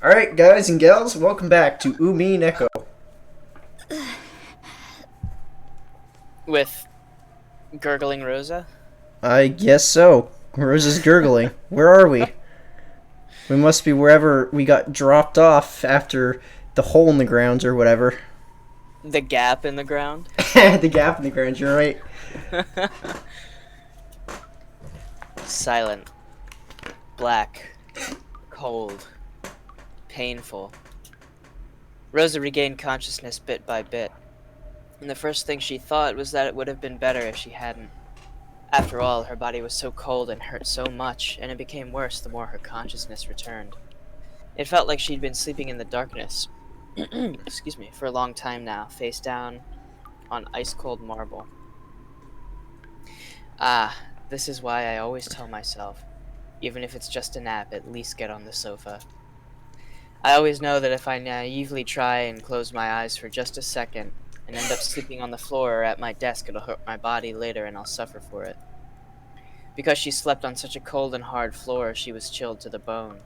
Alright, guys and gals, welcome back to Umineko. With gurgling Rosa? I guess so. Rose is gurgling. Where are we? We must be wherever we got dropped off after the hole in the ground or whatever. The gap in the ground? The gap in the ground, you're right. Silent. Black. Cold. Painful. Rosa regained consciousness bit by bit, and the first thing she thought was that it would have been better if she hadn't. After all, her body was so cold and hurt so much, and it became worse the more her consciousness returned. It felt like she'd been sleeping in the darkness, excuse me, for a long time now, face down on ice-cold marble. Ah, this is why I always tell myself, even if it's just a nap, at least get on the sofa. I always know that if I naively try and close my eyes for just a second and end up sleeping on the floor or at my desk, it'll hurt my body later and I'll suffer for it. Because she slept on such a cold and hard floor, she was chilled to the bone.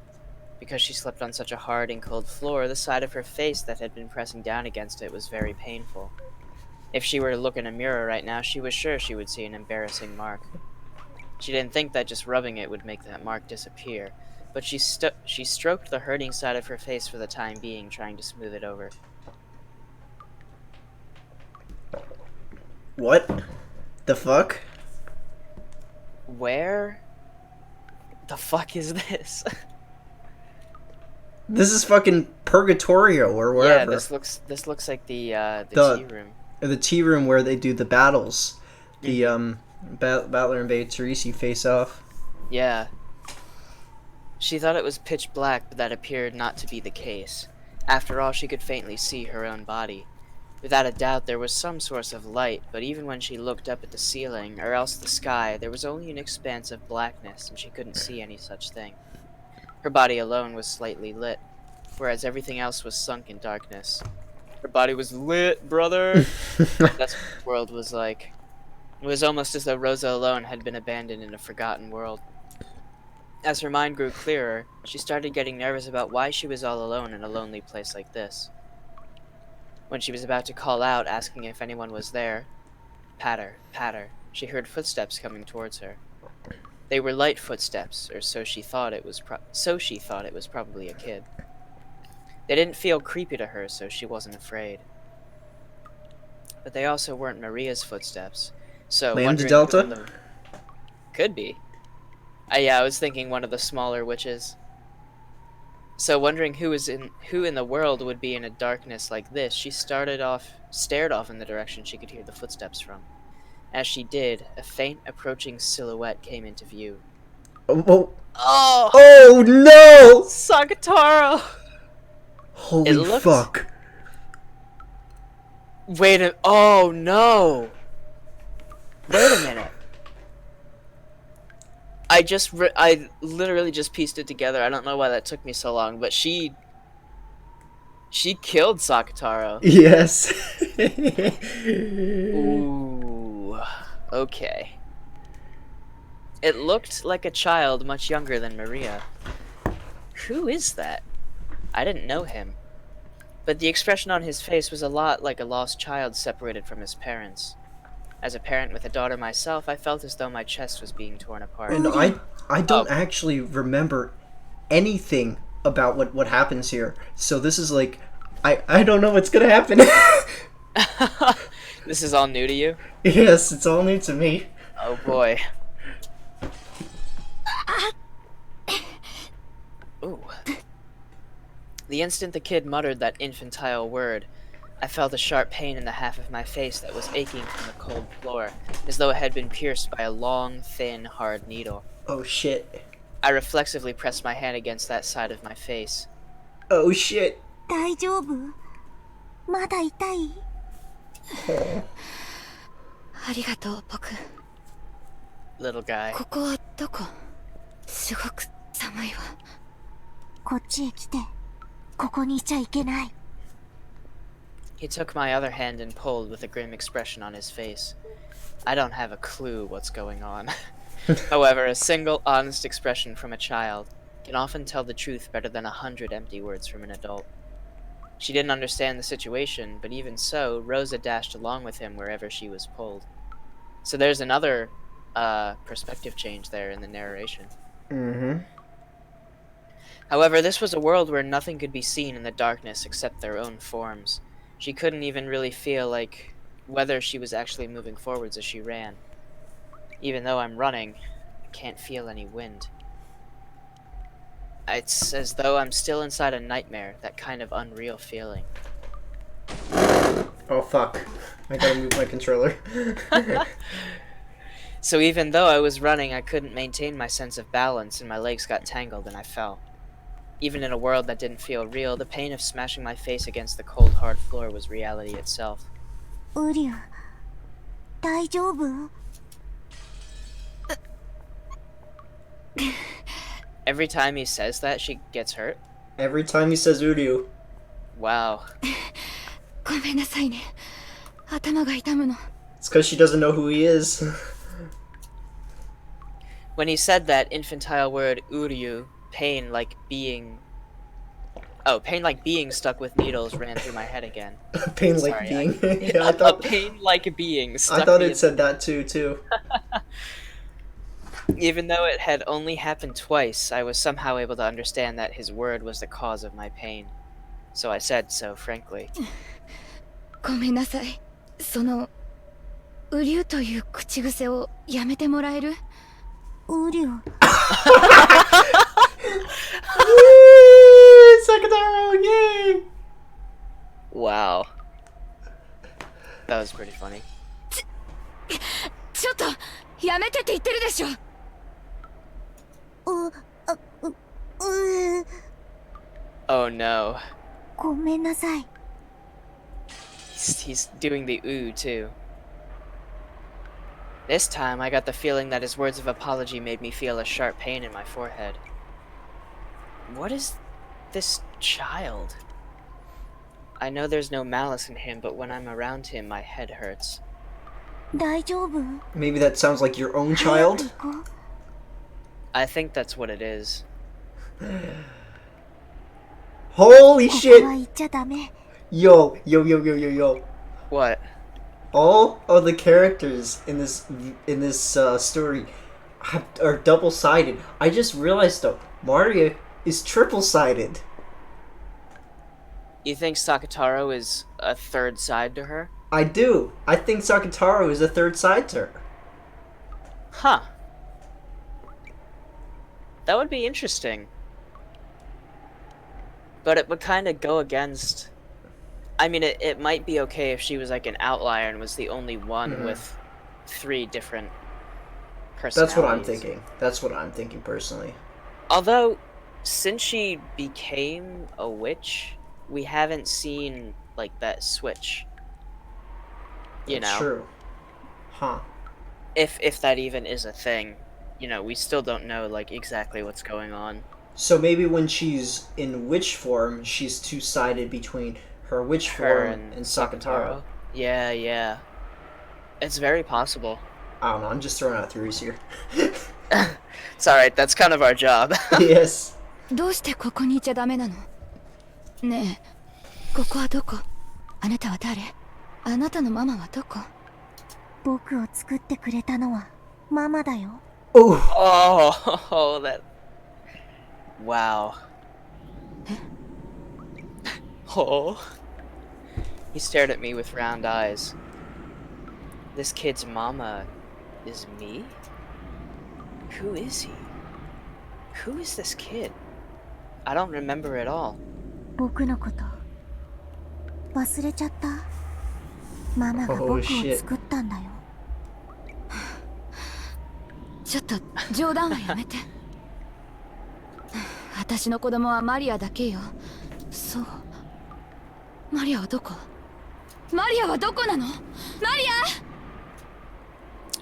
Because she slept on such a hard and cold floor, the side of her face that had been pressing down against it was very painful. If she were to look in a mirror right now, she was sure she would see an embarrassing mark. She didn't think that just rubbing it would make that mark disappear, but she stroked the hurting side of her face for the time being, trying to smooth it over. What the fuck? Where the fuck is this? This is fucking Purgatorio or wherever. Yeah, this looks like the The- tea room. The tea room where they do the battles. The Battler and Beatrice face off. Yeah. She thought it was pitch black, but that appeared not to be the case. After all, she could faintly see her own body. Without a doubt, there was some source of light, but even when she looked up at the ceiling, or else the sky, there was only an expanse of blackness, and she couldn't see any such thing. Her body alone was slightly lit, whereas everything else was sunk in darkness. Her body was lit, brother! That's what the world was like. It was almost as though Rosa alone had been abandoned in a forgotten world. As her mind grew clearer, she started getting nervous about why she was all alone in a lonely place like this. When she was about to call out, asking if anyone was there, patter, patter, she heard footsteps coming towards her. They were light footsteps, or so she thought it was probably a kid. They didn't feel creepy to her, so she wasn't afraid. But they also weren't Maria's footsteps, so Lambda wondering who in Delta? the... Could be. Yeah, I was thinking one of the smaller witches. So wondering who in the world would be in a darkness like this, she stared off in the direction she could hear the footsteps from. As she did, a faint approaching silhouette came into view. Oh, Oh, oh no! Sagataro! Holy fuck. Oh no! Wait a minute. I literally just pieced it together. I don't know why that took me so long, but she killed Sakataro. Yes. Ooh. Okay. It looked like a child much younger than Maria. Who is that? I didn't know him. But the expression on his face was a lot like a lost child separated from his parents. As a parent with a daughter myself, I felt as though my chest was being torn apart. And I don't actually remember anything about what happens here. So this is like I don't know what's gonna happen. This is all new to you? Yes, it's all new to me. Oh boy. Ooh. The instant the kid muttered that infantile word, I felt a sharp pain in the half of my face that was aching from the cold floor, as though it had been pierced by a long, thin, hard needle. Oh shit. I reflexively pressed my hand against that side of my face. Oh shit. 大丈夫まだ痛いありがとう僕 Little guy. ここはどこすごく寒いわこっちへ来てここにいちゃいけない He took my other hand and pulled with a grim expression on his face. I don't have a clue what's going on. However, a single honest expression from a child can often tell the truth better than 100 empty words from an adult. She didn't understand the situation, but even so, Rosa dashed along with him wherever she was pulled. So there's another perspective change there in the narration. Mm-hmm. However, this was a world where nothing could be seen in the darkness except their own forms. She couldn't even really feel like whether she was actually moving forwards as she ran. Even though I'm running, I can't feel any wind. It's as though I'm still inside a nightmare, that kind of unreal feeling. Oh, fuck. I gotta move my controller. So even though I was running, I couldn't maintain my sense of balance, and my legs got tangled and I fell. Even in a world that didn't feel real, the pain of smashing my face against the cold, hard floor was reality itself. ウリュウ、大丈夫？ Every time he says that, she gets hurt. Every time he says Uryu. Wow. ごめんなさいね。頭が痛むの。 It's because she doesn't know who he is. When he said that infantile word uryu, pain like being stuck with needles ran through my head again. Pain like Sorry, being. A Yeah, I thought pain like being stuck. I thought it said that too. Even though it had only happened twice, I was somehow able to understand that his word was the cause of my pain. So I said so frankly. ごめんなさい。その、ウリュウという口癖をやめてもらえる？ウリュウ。Sakataro, yay! Wow. That was pretty funny. ちょっと、やめてって言ってるでしょ。Oh no. ごめんなさい。 He's doing the ooh too. This time I got the feeling that his words of apology made me feel a sharp pain in my forehead. What is this child? I know there's no malice in him, but when I'm around him, my head hurts. 大丈夫？ Maybe that sounds like your own child? 早く行こう。 I think that's what it is. Holy ここ shit! は行っちゃダメ。 Yo. What? All of the characters in this story are double-sided. I just realized though, Maria is triple-sided. You think Sakataro is a third side to her? I do. I think Sakataro is a third side to her. Huh. That would be interesting. But it would kind of go against... I mean, it might be okay if she was like an outlier and was the only one with 3 different personalities. That's what I'm thinking personally. Although, since she became a witch, we haven't seen like that switch. That's true. Huh. If that even is a thing. You know, we still don't know like exactly what's going on. So maybe when she's in witch form, she's two-sided between her witch form and Sakataro. Yeah. It's very possible. I don't know, I'm just throwing out theories here. It's alright, that's kind of our job. Yes. どうしてここにいちゃダメなの？ねえ、ここはどこ？あなたは誰？あなたのママはどこ？僕を作ってくれたのはママだよ。Oh, that... Wow. Oh. He stared at me with round eyes. This kid's mama is me? Who is he? Who is this kid? I don't remember at all. 僕のこと忘れちゃった。ママが僕を作ったんだよ。ちょっと冗談はやめて。私の子供はマリアだけよ。そう。マリアはどこ？マリアはどこなの？マリア！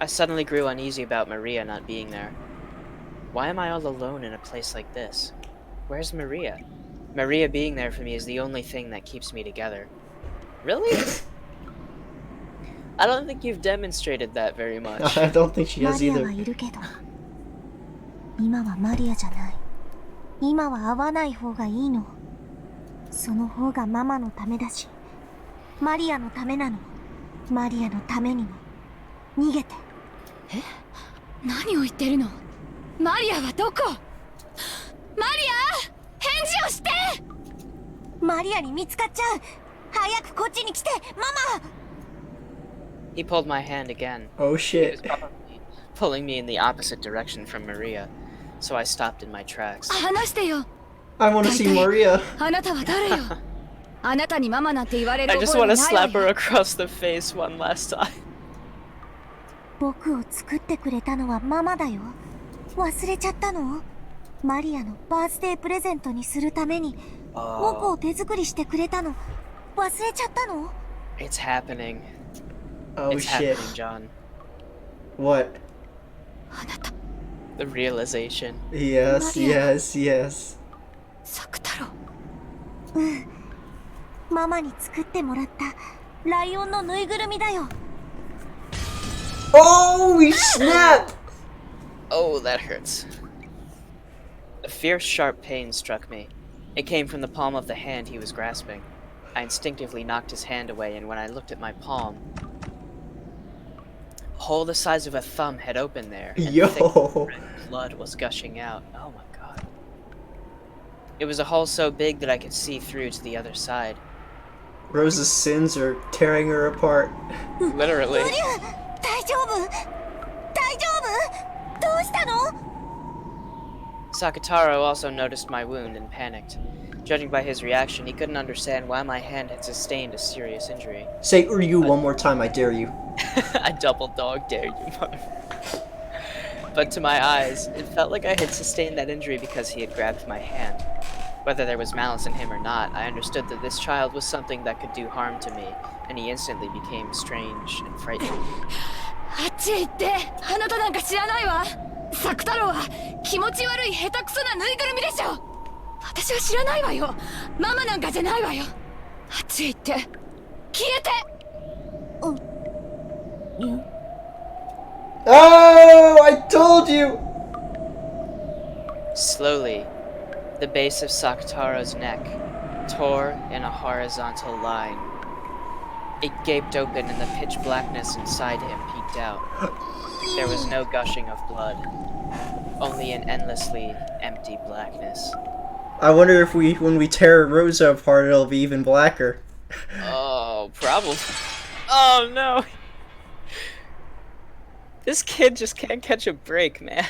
I suddenly grew uneasy about Maria not being there. Why am I all alone in a place like this? Where's Maria? Maria being there for me is the only thing that keeps me together. Really? I don't think you've demonstrated that very much. I don't think she has マリア either. はいるけど、今はマリアじゃない。今は会わない方がいいの。その方がママのためだし、マリアのためなの。マリアのためにも。逃げて。え？何を言ってるの？マリアはどこ？マリア！返事をして！マリアに見つかっちゃう。早くこっちに来て、ママ！ He pulled my hand again. Oh He shit. was probably pulling me in the opposite direction from Maria, so I stopped in my tracks. 話してよ。 I want to see Maria. あなたは誰よ？あなたにママなんて言われる I just 覚え want は to ないわ slap her よ。 across the face one last time. 僕を作ってくれたのはママだよ。忘れちゃったの？マリアのバースデープレゼントにするために僕を手作りしてくれたの。忘れちゃったの？ It's happening. Oh It's shit. happening, John. What? あなた、 The realization. Yes, Maria. yes, yes. 作太郎。ママに作ってもらったライオンのぬいぐるみだよ。 Oh, snap! Oh, that hurts. A fierce, sharp pain struck me. It came from the palm of the hand he was grasping. I instinctively knocked his hand away, and when I looked at my palm, a hole the size of a thumb had opened there, and Yo. thick red blood was gushing out. Oh my god. It was a hole so big that I could see through to the other side. Rose's sins are tearing her apart. Literally. 大丈夫？大丈夫？どうしたの？ Sakataro also noticed my wound and panicked. Judging by his reaction, he couldn't understand why my hand had sustained a serious injury. Say Uryu one more time, I dare you. I double dog dare you, mother. But to my eyes, it felt like I had sustained that injury because he had grabbed my hand. Whether there was malice in him or not, I understood that this child was something that could do harm to me, and he instantly became strange and frightening. あっちへ行って。あなたなんか知らないわ。作太郎は気持ち悪い下手くそなぬいぐるみでしょ。私は知らないわよ。ママなんかじゃないわよ。あっちへ行って。消えて。 Oh, I told you! Slowly, the base of Sakataro's neck tore in a horizontal line. It gaped open and the pitch blackness inside him peeked out. There was no gushing of blood, only an endlessly empty blackness. I wonder if when we tear Rosa apart, it'll be even blacker. Oh, probably. Oh no! This kid just can't catch a break, man.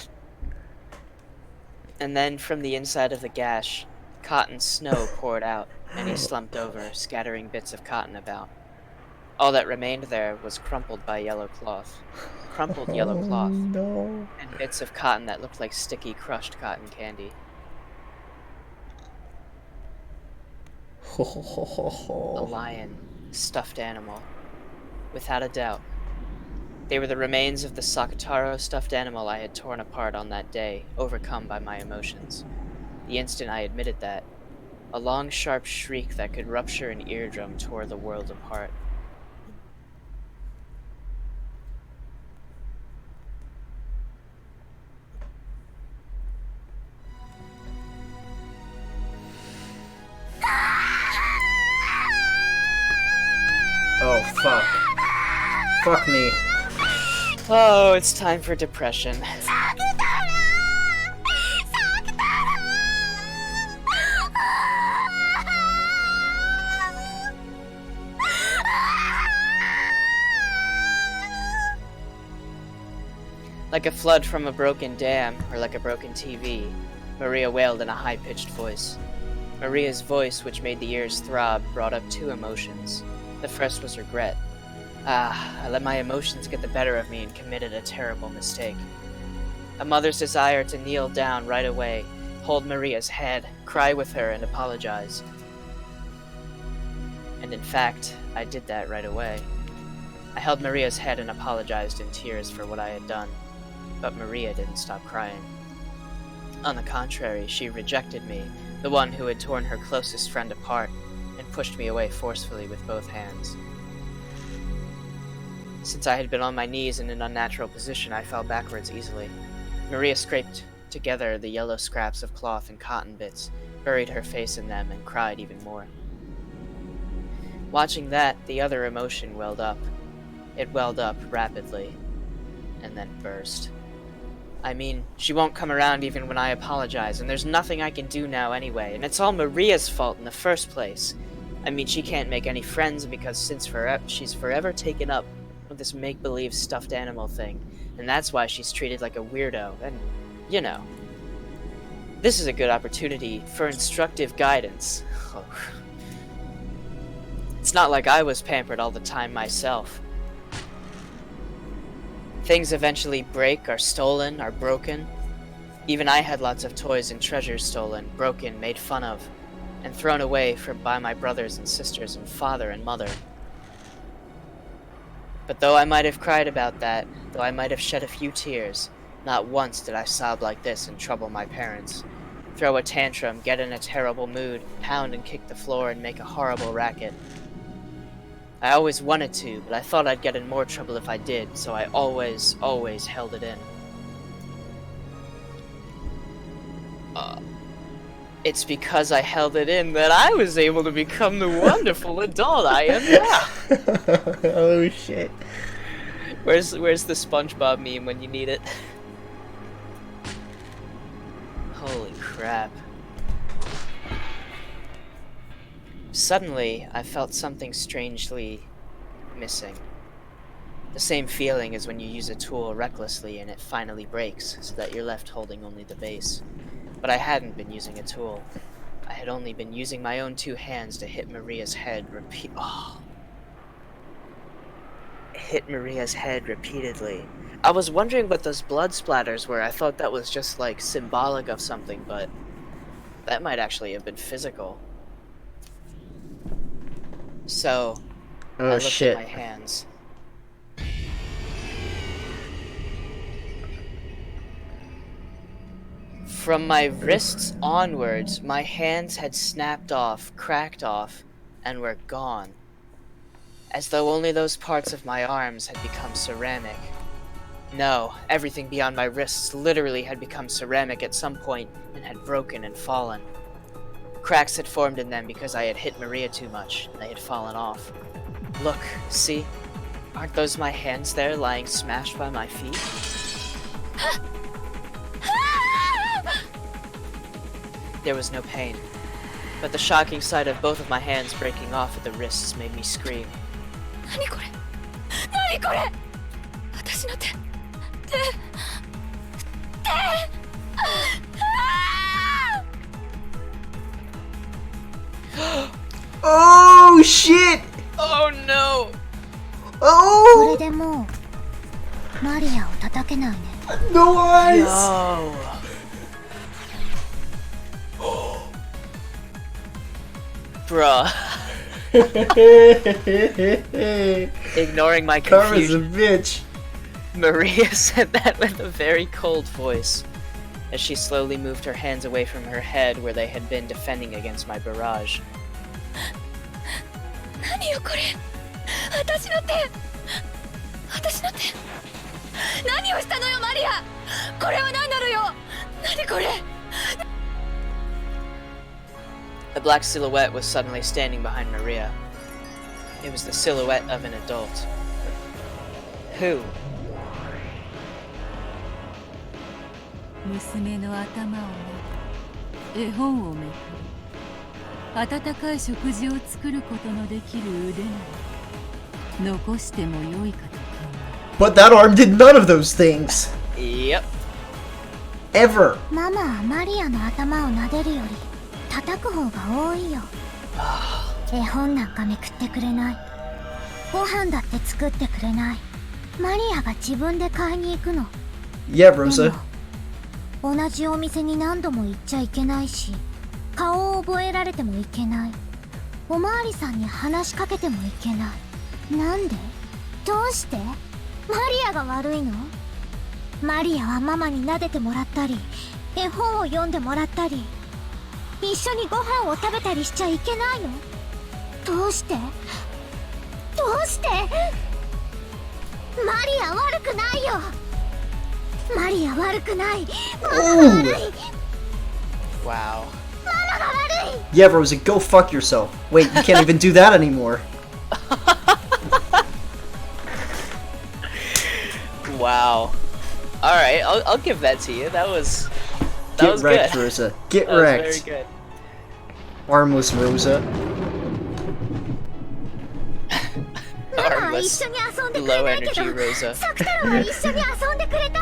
And then from the inside of the gash, cotton snow poured out, and he slumped over, scattering bits of cotton about. All that remained there was crumpled by yellow cloth. Crumpled yellow cloth. No. And bits of cotton that looked like sticky, crushed cotton candy. A lion, stuffed animal. Without a doubt. They were the remains of the Sakataro stuffed animal I had torn apart on that day, overcome by my emotions. The instant I admitted that, a long, sharp shriek that could rupture an eardrum tore the world apart. Oh, fuck. Fuck me. Oh, it's time for depression. Like a flood from a broken dam, or like a broken TV, Maria wailed in a high-pitched voice. Maria's voice, which made the ears throb, brought up two emotions. The first was regret. I let my emotions get the better of me and committed a terrible mistake. A mother's desire to kneel down right away, hold Maria's head, cry with her, and apologize. And in fact, I did that right away. I held Maria's head and apologized in tears for what I had done. But Maria didn't stop crying. On the contrary, she rejected me, the one who had torn her closest friend apart, and pushed me away forcefully with both hands. Since I had been on my knees in an unnatural position, I fell backwards easily. Maria scraped together the yellow scraps of cloth and cotton bits, buried her face in them, and cried even more. Watching that, the other emotion welled up. It welled up rapidly, and then burst. I mean, she won't come around even when I apologize, and there's nothing I can do now anyway, and it's all Maria's fault in the first place. I mean, she can't make any friends because she's forever taken up with this make-believe stuffed animal thing, and that's why she's treated like a weirdo, and, you know. This is a good opportunity for instructive guidance. Oh. It's not like I was pampered all the time myself. Things eventually break, are stolen, are broken. Even I had lots of toys and treasures stolen, broken, made fun of, and thrown away by my brothers and sisters and father and mother. But though I might have cried about that, though I might have shed a few tears, not once did I sob like this and trouble my parents. Throw a tantrum, get in a terrible mood, pound and kick the floor and make a horrible racket. I always wanted to, but I thought I'd get in more trouble if I did, so I always held it in. It's because I held it in that I was able to become the wonderful adult I am now. Oh shit. Where's the SpongeBob meme when you need it? Holy crap. Suddenly, I felt something strangely missing. The same feeling as when you use a tool recklessly and it finally breaks, so that you're left holding only the base. But I hadn't been using a tool. I had only been using my own two hands to hit Maria's head hit Maria's head repeatedly. I was wondering what those blood splatters were. I thought that was just like symbolic of something, but that might actually have been physical. So, I looked at my hands. From my wrists onwards, my hands had snapped off, cracked off, and were gone. As though only those parts of my arms had become ceramic. No, everything beyond my wrists literally had become ceramic at some point and had broken and fallen. Cracks had formed in them because I had hit Maria too much, and they had fallen off. Look, see? Aren't those my hands there, lying smashed by my feet? There was no pain, but the shocking sight of both of my hands breaking off at the wrists made me scream. Oh shit! Oh no! こ Oh! れでもうマリアを叩けないね。 No eyes! No! Bruh. Ignoring my Karma's a confusion, bitch. Maria said that with a very cold voice, as she slowly moved her hands away from her head where they had been defending against my barrage. 何よこれ私の手何をしたのよマリアこれは何なのよ何これ The black silhouette was suddenly standing behind Maria. It was the silhouette of an adult. Who? 娘の頭をな絵本をめくる温かい食事を作ることのできる腕なら残してもよいかと考 But that arm did none of those things. Yep. Ever. ママはマリアの頭を撫でるより叩く方が多いよ。絵本なんかめくってくれない。ご飯だって作ってくれない。マリアが自分で買いに行くの。 Yeah, Rosa. でも同じお店に何度も行っちゃいけないし、顔を覚えられてもいけない。おまわりさんに話しかけてもいけない。なんで？どうして？マリアが悪いの？マリアはママに撫でてもらったり、絵本を読んでもらったり、一緒にご飯を食べたりしちゃいけないの？どうして？どうして？マリア悪くないよ。マリア悪くない。 Oh! Wow. Yeah, Rosa, go fuck yourself. Wait, you can't even do that anymore. Wow. Alright, I'll give that to you. That was Get wrecked, good. Rosa. Get That was wrecked. very good. Armless Rosa. ママは一 Armless, 緒に遊んでくれ low ないけ energy ど、 Rosa. サク太郎は一緒に遊んでくれた。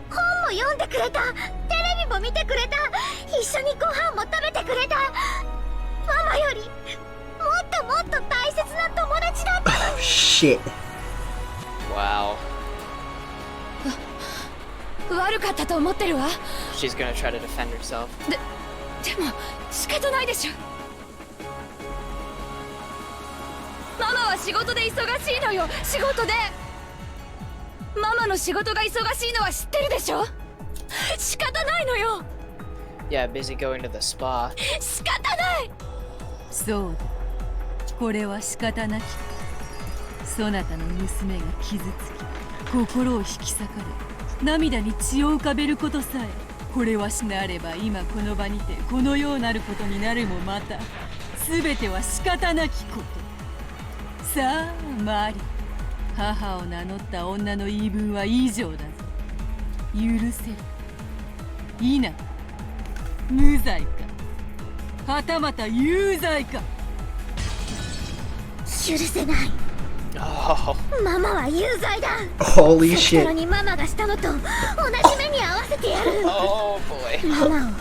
本も読んでくれた。テレビも見てくれた。一緒にご飯も食べてくれた。ママよりもっともっと大切な友達だった。 Oh, shit. Wow. 悪かったと思ってるわ。 She's gonna try to defend herself. でも仕方ないでしょ。ママは仕事で忙しいのよ。仕事で。ママの仕事が忙しいのは知ってるでしょ。仕方ないのよ。 Yeah, busy going to the spa. 仕方ない。そうだ、これは仕方なき。そなたの娘が傷つき、心を引き裂かれ、涙に血を浮かべることさえ、これはしなれば今この場にてこのようなることになるもまた、すべては仕方なきこと。さあマリ、母を名乗った女の言い分は以上だぞ。許せる、否か、無罪か、はたまた有罪か。許せない。 Oh. ママは有罪だ。 Holy サク太郎 shit. にママがしたのと同じ目に合わせてやる。 Oh boy. ママを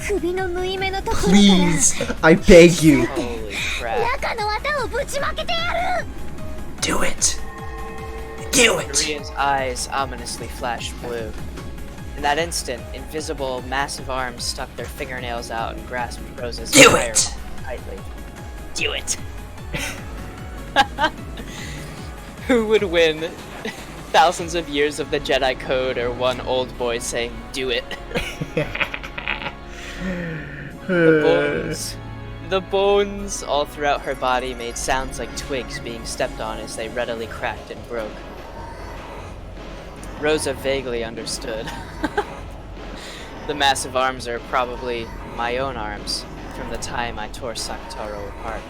首の縫い目のところから Please, I beg you. Holy crap. 中の綿をぶちまけてやる。 Do it. Do it. Maria's eyes ominously flashed blue. In that instant, invisible, massive arms stuck their fingernails out and grasped Rosa's Do entire it. body tightly. Do it! Who would win? Thousands of years of the Jedi Code or one old boy saying, do it? The bones all throughout her body made sounds like twigs being stepped on as they readily cracked and broke. Rosa vaguely understood. The massive arms are probably my own arms from the time I tore Sakutaro apart.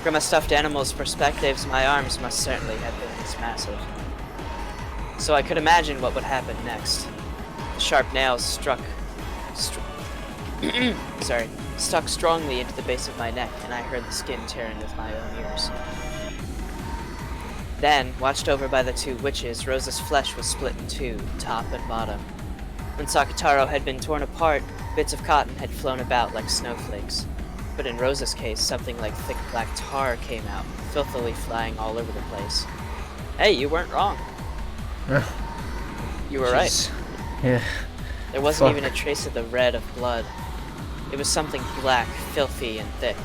From a stuffed animal's perspectives, my arms must certainly have been this massive. So I could imagine what would happen next. The sharp nails stuck strongly into the base of my neck, and I heard the skin tearing with my own ears. Then, watched over by the two witches, Rosa's flesh was split in two, top and bottom. When Sakutaro had been torn apart, bits of cotton had flown about like snowflakes. But in Rosa's case, something like thick black tar came out, filthily flying all over the place. Hey, you weren't wrong. You were right. Jeez. Yeah. There wasn't Fuck. even a trace of the red of blood. It was something black, filthy, and thick.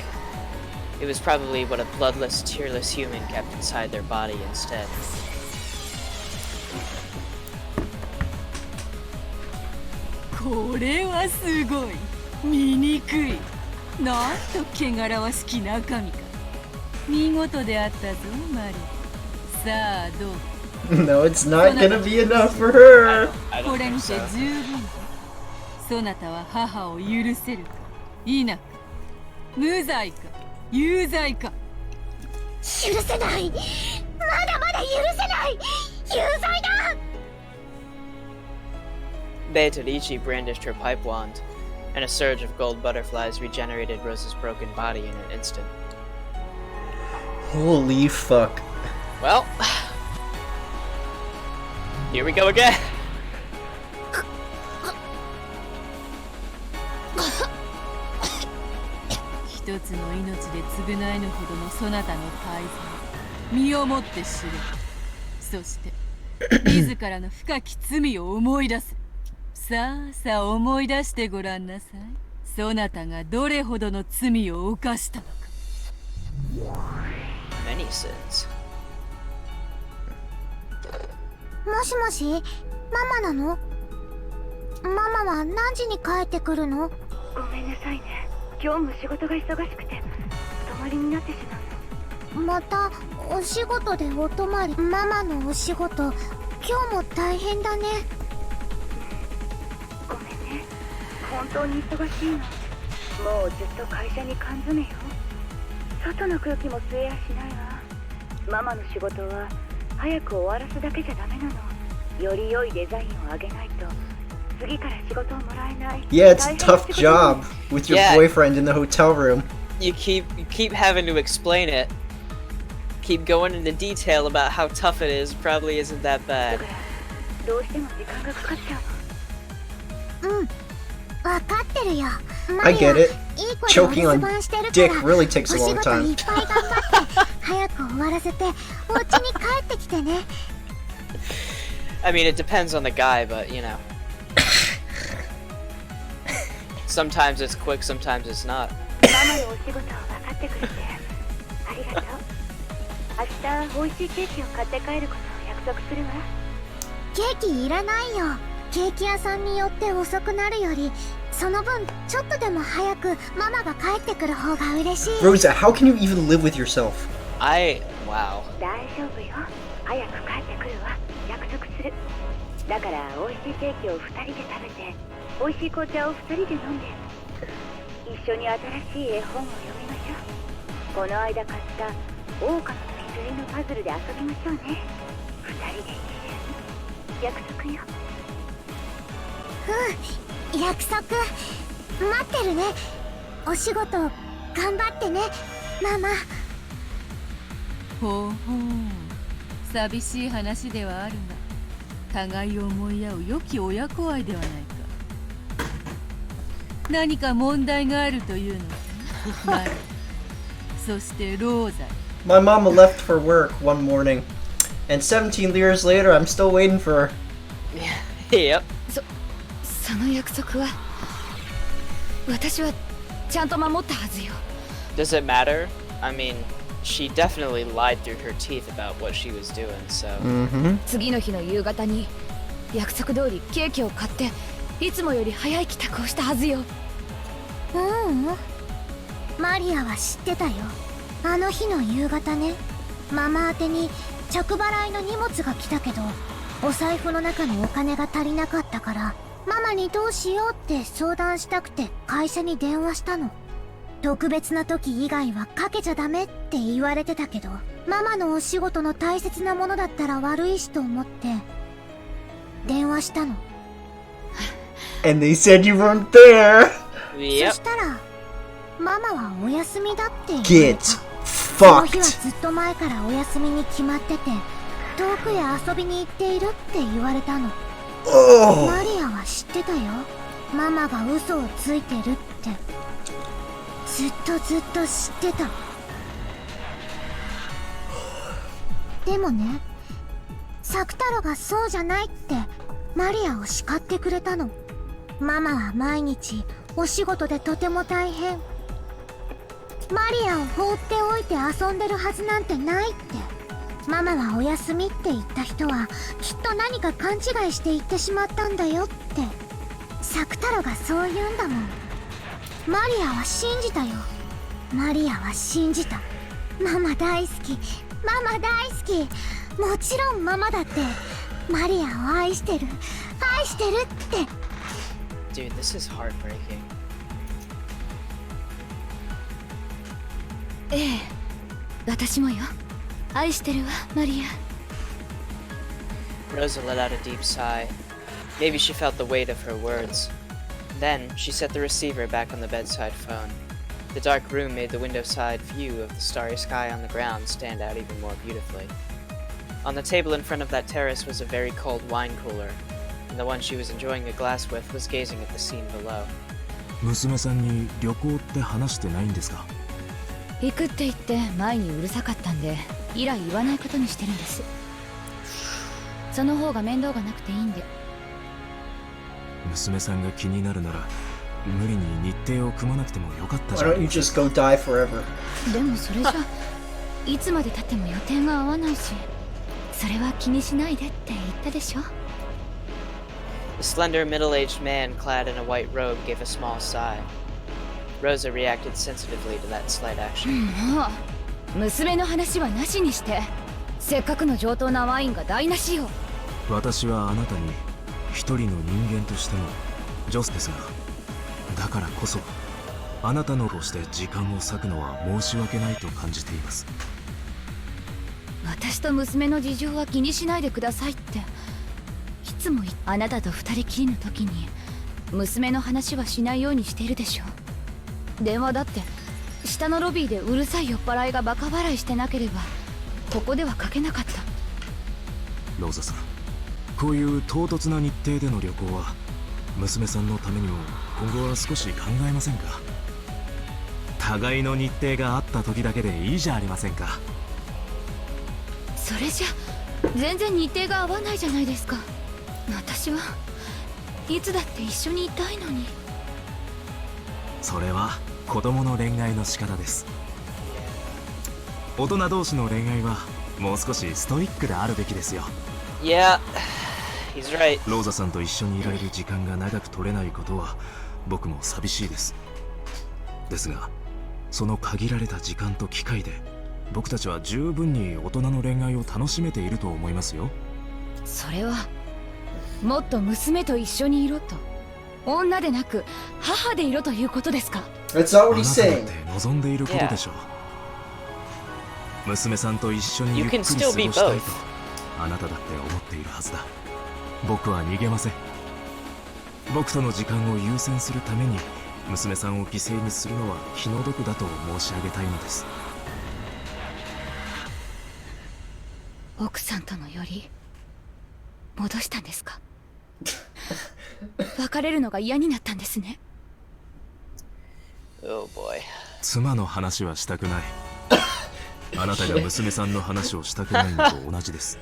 It was probably what a bloodless, tearless human kept inside their body instead. これはすごい。醜い。なんと汚らわしき中身か。見事であったぞ、マリ。さあどうか。No, it's not gonna be enough for her. I こ don't れ think にて so. 十分だ。そなたは母を許せるか、否か。無罪か、有罪か。許せない。まだまだ許せない。有罪だ。 Beatarichi brandished her pipe wand, and a surge of gold butterflies regenerated Rosa's broken body in an instant. Holy fuck. Well, here we go again. 一つの命で償えぬほどのそなたの大罪、身をもって知れ。そして自らの深き罪を思い出せ。さあさあ思い出してごらんなさい。そなたがどれほどの罪を犯したのか。 Many sins. もしもし、ママなの？ママは何時に帰ってくるの？ごめんなさいね。今日も仕事が忙しくてお泊まりになってしまうの。またお仕事でお泊まり。ママのお仕事、今今日も大変だね。ごめんね、本当に忙しいの。もうずっと会社に缶詰よ。外の空気も吸えやしないわ。ママの仕事は早く終わらすだけじゃダメなの。より良いデザインを上げないと次から仕事をもらえない。 Yeah, it's a tough job with your Yeah. boyfriend in the hotel room. You keep having to explain it. Keep going into detail about how tough it is. Probably isn't that だ bad. からどうしても時間がかかっちゃうの。うん、わかってるよ。 I get it. いい子でお Choking 留 on 守番してるから dick really takes お a 仕 long 事い time. っぱい頑張って早く終わらせてお家に帰ってきてね。 I mean, it depends on the guy, but you know. Sometimes it's quick, sometimes it's not. ママのお仕事を分かってくれてありがとう。明日美味しいケーキを買って帰ることを約束するわ。ケーキいらないよ。ケーキ屋さんによって遅くなるよりその分ちょっとでも早くママが帰ってくる方が嬉しい。 Rosa, how can you even live with yourself? Wow. 大丈夫よ、早く帰ってくるわ、約束する。だから美味しいケーキを2人で食べて美味しい紅茶を2人で飲んで一緒に新しい絵本を読みましょう。この間買った狼の水のパズルで遊びましょうね。2人で一緒に。約束よ。うん、約束待ってるね。お仕事頑張ってねママ。ほうほう、寂しい話ではあるが互いを思い合う良き親子愛ではないか。何か問題があるというのか。マリ、そしてローザ。 My mama left for work one morning, and 17 years later, I'm still waiting for her. Yep. その約束は私はちゃんと守ったはずよ。 Does it matter? I mean, she definitely lied through her teeth about what she was doing, so. Mm-hmm. 次の日の夕方に約束通りケーキを買っていつもより早い帰宅をしたはずよ。マリアは知ってたよ。あの日の夕方ね、ママ宛てに着払いの荷物が来たけどお財布の中のお金が足りなかったからママにどうしようって相談したくて会社に電話したの。特別な時以外はかけちゃダメって言われてたけどママのお仕事の大切なものだったら悪いしと思って電話したの。 And they said you weren't there. そ Yep. したらママはお休みだって言われ Get た。その日は fucked. ずっと前からお休みに決まってて遠くへ遊びに行っているって言われたの。 Oh. マリアは知ってたよ。ママが嘘をついてるってずっと知ってた。でもね、サクタロがそうじゃないってマリアを叱ってくれたの。ママは毎日お仕事でとても大変。マリアを放っておいて遊んでるはずなんてないって。ママはお休みって言った人はきっと何か勘違いして言ってしまったんだよってサクタロがそう言うんだもん。マリアは信じたよ。マリアは信じた。ママ大好き、ママ大好き。もちろんママだってマリアを愛してる、愛してるって。 Dude, this is heartbreaking. ええ、私もよ。愛してるわ、マリア。 Rosa let out a deep sigh. Maybe she felt the weight of her words. Then, she set the receiver back on the bedside phone. The dark room made the window side view of the starry sky on the ground stand out even more beautifully. On the table in front of that terrace was a very cold wine cooler, and the one she was enjoying a glass with was gazing at the scene below. 娘さんに旅行って話してないんですか？行くって言って前にうるさかったんで以来言わないことにしてるんです。その方が面倒がなくていいんで。娘さんが気になるなら無理に日程を組まなくてもよかったじ Why ゃ don't ん。 you just go die forever? でもそれじゃいつまで経っても予定が合わないし、それは気にしないでって言ったでしょ。 The slender, middle-aged man clad in a white robe gave a small sigh. Rosa reacted sensitively to that slight action. もう娘の話はなしにして、せっかくの上等なワインが台無しよ。私はあなたに一人の人間としても女子ですが、だからこそあなたのとして時間を割くのは申し訳ないと感じています。私と娘の事情は気にしないでくださいっていつもあなたと二人きりの時に娘の話はしないようにしているでしょ。電話だって下のロビーでうるさい酔っ払いがバカ笑いしてなければここではかけなかった。ローザさん、こういう唐突な日程での旅行は娘さんのためにも今後は少し考えませんか？互いの日程があった時だけでいいじゃありませんか。それじゃ全然日程が合わないじゃないですか。私はいつだって一緒にいたいのに。それは子供の恋愛の仕方です。大人同士の恋愛はもう少しストイックであるべきですよ。Yeah, he's right. ローザさんと一緒にいられる時間が長く取れないことは僕も寂しいです。ですがその限られた時間と機会で僕たちは十分に大人の恋愛を楽しめていると思いますよ。それはもっと娘と一緒にいろと、女でなく母でいろということですか？ That's not あ what な he's ただっ saying. て望んでいることでしょう。娘さんと一緒にゆっくり You 過 can ご still be したい both. とあなただって思っているはずだ。僕は逃げません。僕との時間を優先するために娘さんを犠牲にするのは気の毒だと申し上げたいのです。奥さんとのより戻したんですか？別れるのが嫌になったんですね。 Oh boy. 妻の話はしたくない。あなたが娘さんの話をしたくないのと同じです。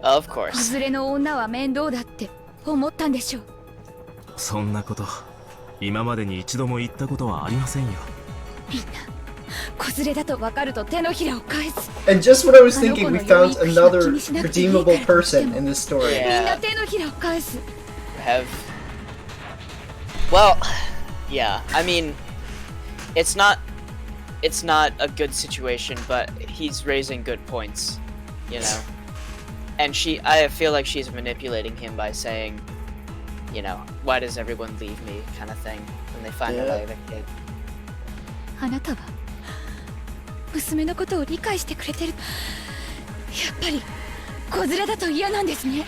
Of 子 course. 連れの女は面倒だって思ったんでしょう。そんなこと今までに一度も言ったことはありませんよ。みんな子連れだと分かると手のひらを返す。 And just what I was thinking, we found another redeemable person in this story. みん Yeah. な手のひらを返す。 Have. Well, yeah. I mean, it's not a good situation, but he's raising good points, you know. And I feel like she's manipulating him by saying, you know, why does everyone leave me, kind of thing, when they find out I have a kid. あなたは娘のことを理解してくれてる。やっぱり子連れだと嫌なんですね。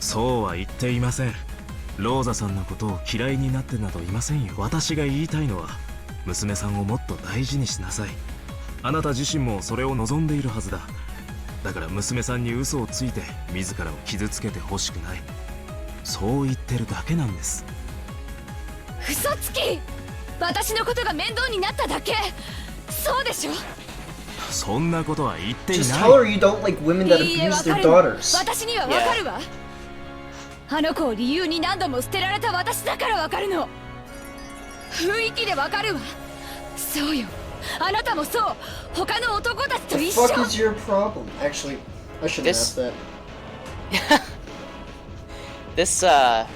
そうは言っていません。ローザさんのことを嫌いになってなどいませんよ。私が言いたいのは娘さんをもっと大事にしなさい。あなた自身もそれを望んでいるはずだ。だから娘さんに嘘をついて自らを傷つけてほしくない。そう言ってるだけなんです。嘘つき。私のことが面倒になっただけ。そうでしょ。そんなことは言ってい Just な tell い。 her you don't like women that いいえ、 abuse わ their かるわ。 daughters. 私にはわかるわ。あの子を理由に何度も捨てられた私だからわかるの。雰囲気でわかるわ。そうよ。あなたもそう。他の男たちと The 一緒。 fuck is your problem? Actually, I shouldn't This- ask that.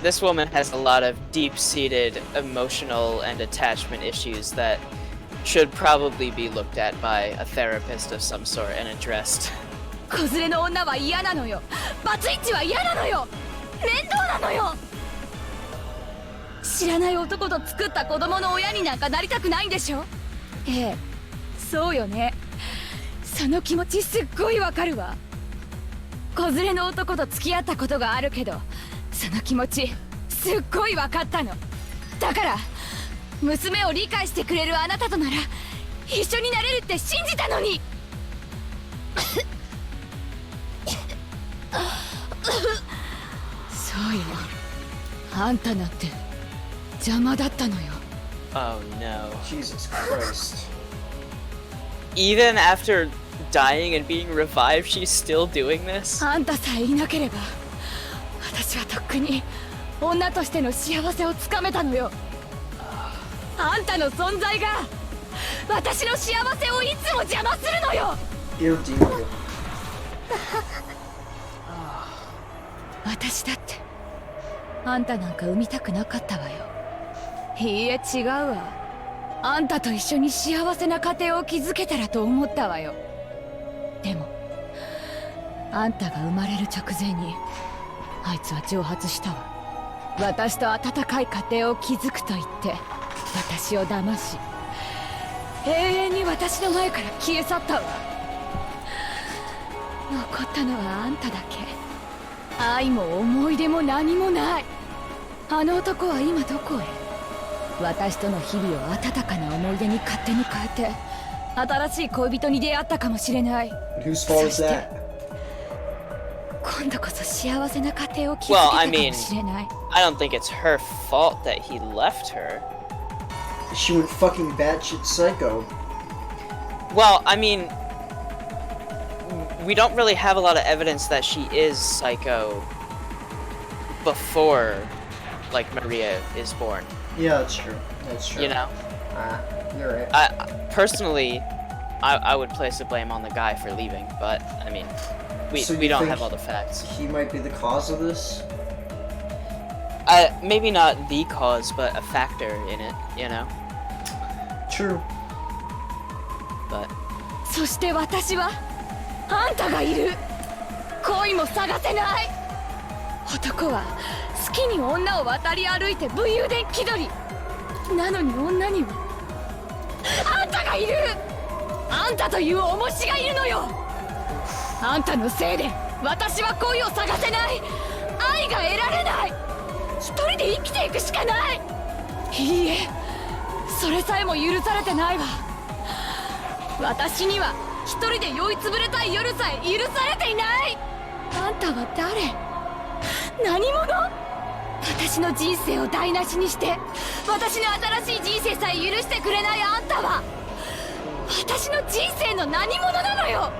This woman has a lot of deep-seated emotional and attachment issues that should probably be looked at by a therapist of some sort and addressed. 子連れの女は嫌なのよ。バツイチは嫌なのよ。面倒なのよ。知らない男と作った子供の親になんかなりたくないんでしょ。ええ、そうよね。その気持ちすっごいわかるわ。子連れの男と付き合ったことがあるけど、その気持ちすっごいわかったの。だから娘を理解してくれるあなたとなら一緒になれるって信じたのに。そうよ。あんたなんて邪魔だったのよ。 Oh no. Jesus Christ. Even after dying and being revived, she's still doing this? あんたさえいなければ私はとっくに女としての幸せをつかめたのよ。あんたの存在が私の幸せをいつも邪魔するのよ。 Irredeemable. 私だってあんたなんか産みたくなかったわよ。いいえ、違うわ。あんたと一緒に幸せな家庭を築けたらと思ったわよ。でもあんたが生まれる直前にあいつは蒸発したわ。私と温かい家庭を築くと言って私を騙し、永遠に私の前から消え去ったわ。残ったのはあんただけ。愛も思い出も何もない。あの男は今どこへ？私との日々を温かな思い出に勝手に変えて新しい恋人に出会ったかもしれない。 Whose fault is that? 今度こそ幸せな家庭を築けたかもしれない。 I don't think it's her fault that he left her. She went fucking batshit psycho. Well, I mean, we don't really have a lot of evidence that she is psycho before, like, Maria is born. Yeah, that's true. That's true. You know? You're right. Personally, I would place the blame on the guy for leaving, but, I mean, So we you don't think have all the facts. He might be the cause of this? Maybe not the cause, but a factor in it, you know? True. But そして私はあんたがいる。恋も探せない。男は好きに女を渡り歩いて武勇伝気取りなのに、女にはあんたがいる。あんたという重しがいるのよ。あんたのせいで私は恋を探せない。愛が得られない。一人で生きていくしかない。いいえ、それさえも許されてないわ。私には一人で酔いつぶれたい夜さえ許されていない。あんたは誰？何者？私の人生を台無しにして私の新しい人生さえ許してくれないあんたは私の人生の何者なのよ。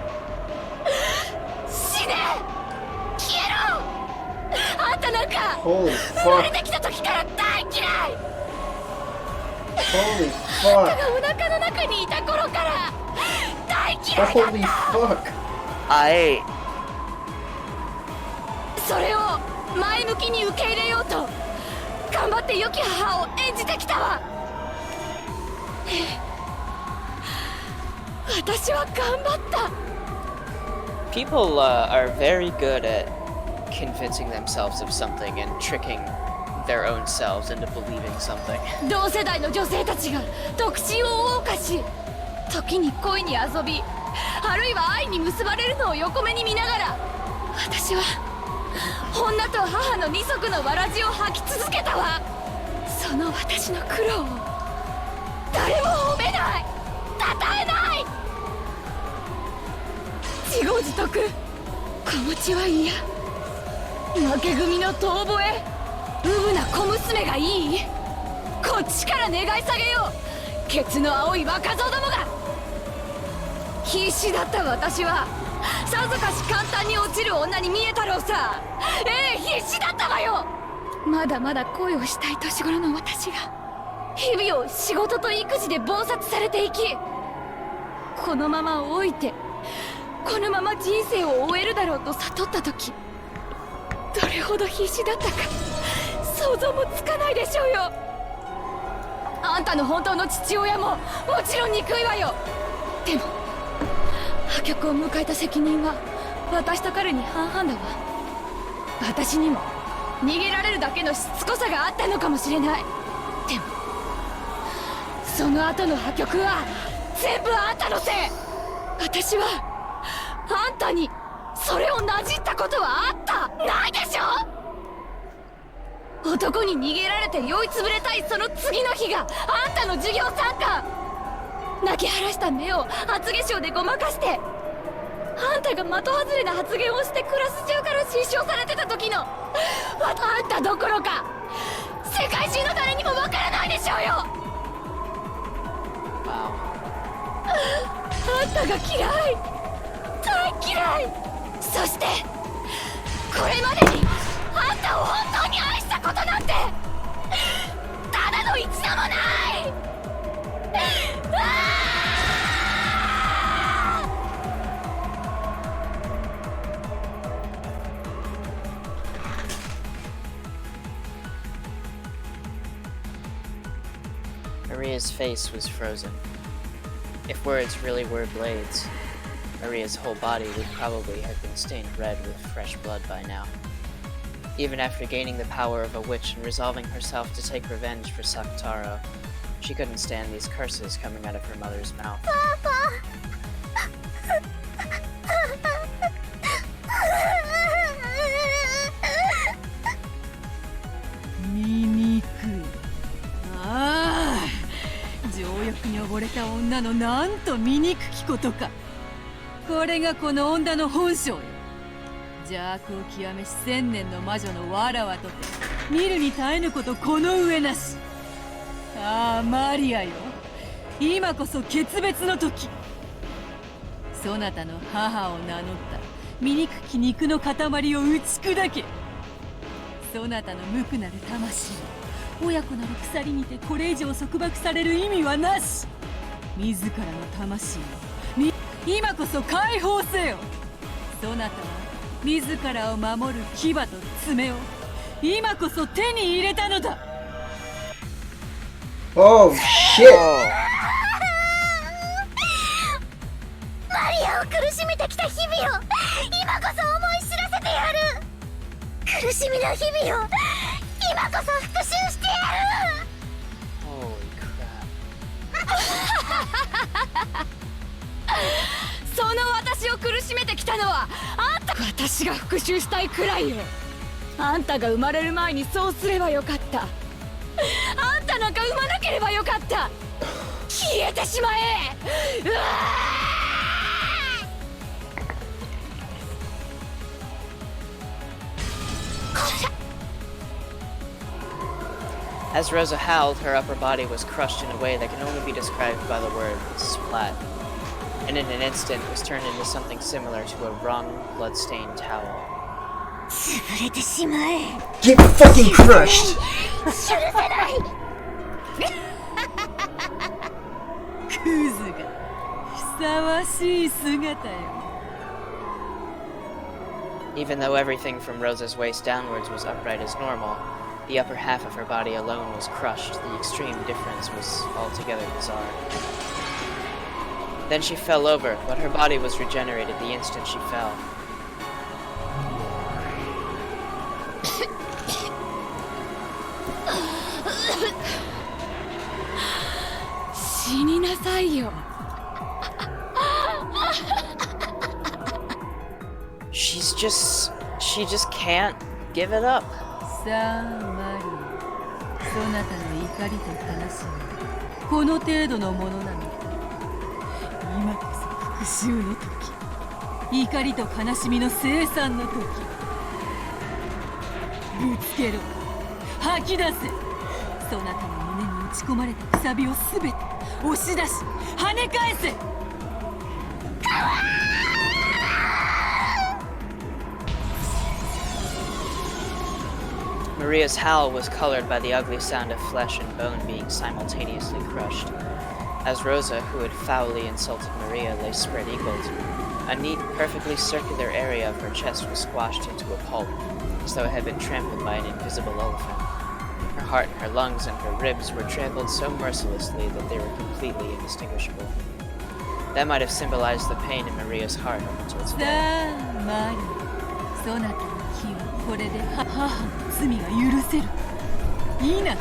死ね！消えろ！あんたなんか Holy 生まれ fuck. てきた時から大嫌い。 Holy あんた fuck. がお腹の中にいた頃から大嫌いだ Holy fuck. I それを前向きに受け入れようと頑張って良き母を演じてきたわ。私は頑張った。 people are very good at convincing themselves of something and tricking their own selves into believing something. 同世代の女性たちが独身を謳歌し、時に恋に遊び、あるいは愛に結ばれるのを横目に見ながら、私は女と母の二足のわらじを履き続けたわ。その私の苦労を誰も褒めない、称えない。自業自得、子持ちは嫌。負け組の遠吠え、うぶな小娘がいい？こっちから願い下げよう、ケツの青い若造どもが。必死だった私はさぞかし簡単に落ちる女に見えたろうさ。必死だったわよ。まだまだ恋をしたい年頃の私が日々を仕事と育児で忙殺されていき、このまま老いてこのまま人生を終えるだろうと悟った時、どれほど必死だったか想像もつかないでしょうよ。あんたの本当の父親ももちろん憎いわよ。でも破局を迎えた責任は私と彼に半々だわ。私にも逃げられるだけのしつこさがあったのかもしれない。でもその後の破局は全部あんたのせい。私はあんたにそれをなじったことはあったないでしょ。男に逃げられて酔いつぶれたいその次の日があんたの授業参観。泣き晴らした目を厚化粧でごまかして、あんたが的外れな発言をしてクラス中から失笑されてた時のあんたどころか世界中の誰にもわからないでしょうよ。あんたが嫌い、大嫌い。そしてこれまでにあんたを本当に愛したことなんてただの一度もない。Maria's face was frozen. If words really were blades, Maria's whole body would probably have been stained red with fresh blood by now. Even after gaining the power of a witch and resolving herself to take revenge for Sakutaro, she couldn't stand these curses coming out of her mother's mouth. 醜い。ああ、情欲に溺れた女のなんと醜きことか。これがこの女の本性よ。邪悪を極めし千年の魔女のわらわとて見るに耐えぬことこの上なし。ああ、マリアよ、今こそ決別の時。そなたの母を名乗った醜き肉の塊を打ち砕け。そなたの無垢なる魂を親子なる鎖にてこれ以上束縛される意味はなし。自らの魂を今こそ解放せよ。そなたは自らを守る牙と爪を今こそ手に入れたのだ。 Oh shit! マリアを苦しめてきた日々を今こそ思い知らせてやる。苦しみの日々を今こそ復讐してやる。 Holy crap. その私を苦しめてきたのはあんた。私が復讐したいくらいよ。あんたが生まれる前にそうすればよかった。あんたなんか産まなければよかった。消えてしまえ。うわAs Rosa howled, her upper body was crushed in a way that can only be described by the word splat, and in an instant was turned into something similar to a wrung, blood-stained towel. 潰れてしまえ。 Get fucking crushed! 許せない。クズがふさわしい姿よ。 Even though everything from Rosa's waist downwards was upright as normal, the upper half of her body alone was crushed. The extreme difference was altogether bizarre. Then she fell over, but her body was regenerated the instant she fell. 死になさいよ。 She just can't give it up. さあマリア、そなたの怒りと悲しみこの程度のものなのだ。今こそ復讐の時、怒りと悲しみの生産の時。ぶつけろ、吐き出せ。そなたの胸に打ち込まれたくさびをすべて押し出し跳ね返せ。 Maria's howl was colored by the ugly sound of flesh and bone being simultaneously crushed. As Rosa, who had foully insulted Maria, lay spread eagled, a neat, perfectly circular area of her chest was squashed into a pulp, as though it had been trampled by an invisible elephant. Her heart, her lungs, and her ribs were trampled so mercilessly that they were completely indistinguishable. That might have symbolized the pain in Maria's heart up until さ today. あマリア、そなたの気はこれで母の罪が許せる。いな、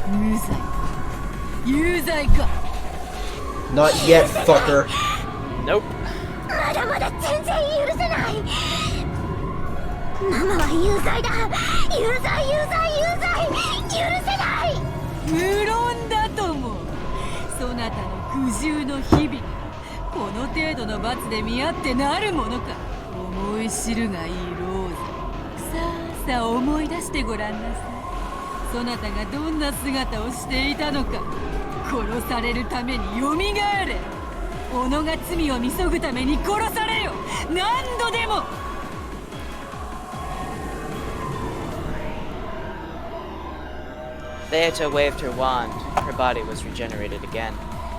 無罪、有罪か。 Not yet, fucker. Nope. まだまだ全然許せない。ママは有罪だ。有罪有罪有罪。許せない。無論だとも。そなたの苦渋の日々、この程度の罰で見合ってなるものか。思い知るがいいローザ。さあさあ思い出してごらんなさい。そなたがどんな姿をしていたのか。殺されるためによみがえれ。己が罪を見そぐために殺されよ。何度でも。 Theata waved her wand, her body was regenerated again,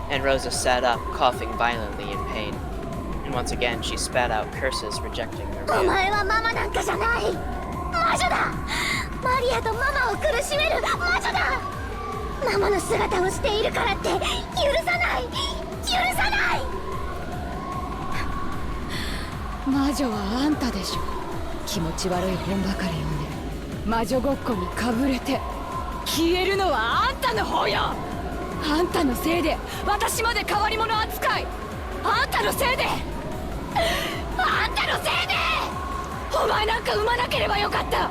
and Rosa sat up, coughing violently in pain. And once again she spat out curses, rejecting お Maria. 前はママなんかじゃない。魔女だ。マリアとママを苦しめる魔女だ。ママの姿をしているからって許さない。許さない。女はあんたでしょ。気持ち悪い本ばかり読んで魔女ごっこにかぶれて消えるのはあんたの方よ。あんたのせいで私まで変わり者扱い。あんたのせいであんたのせいでお前なんか産まなければよかった。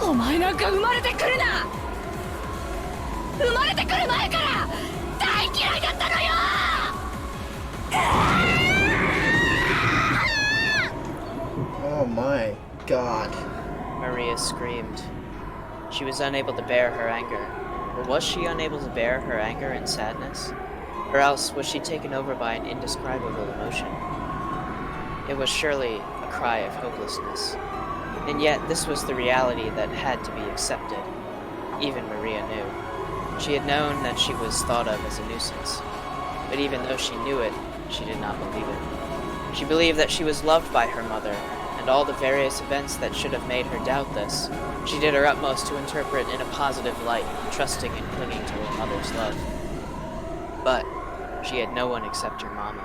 お前なんか生まれてくるな。生まれてくる前から大嫌いだったのよ。Oh my god. Maria screamed. She was unable to bear her anger. Or was she unable to bear her anger and sadness? Or else was she taken over by an indescribable emotion? It was surely a cry of hopelessness. And yet this was the reality that had to be accepted. Even Maria knew. She had known that she was thought of as a nuisance. But even though she knew it, she did not believe it. She believed that she was loved by her mother, and all the various events that should have made her doubt this, she did her utmost to interpret in a positive light, trusting and clinging to her mother's love. But she had no one except her mama.